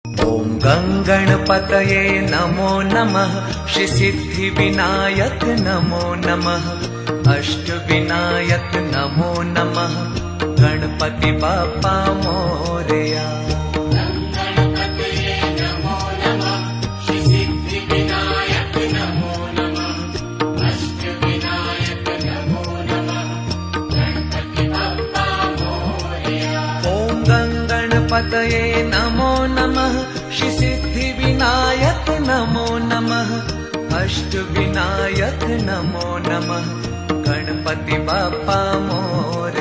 ॐ गङ्गणपतये नमो नमः, श्रीसिद्धिविनायक नमो नमः, अष्टविनायक नमो नमः, गणपति बाप्पा मोरया। गणपतये नमो नमः, श्रीसिद्धिविनायक नमो नमः, अष्टविनायक नमो नमः, गणपति बाप्पा मोरया।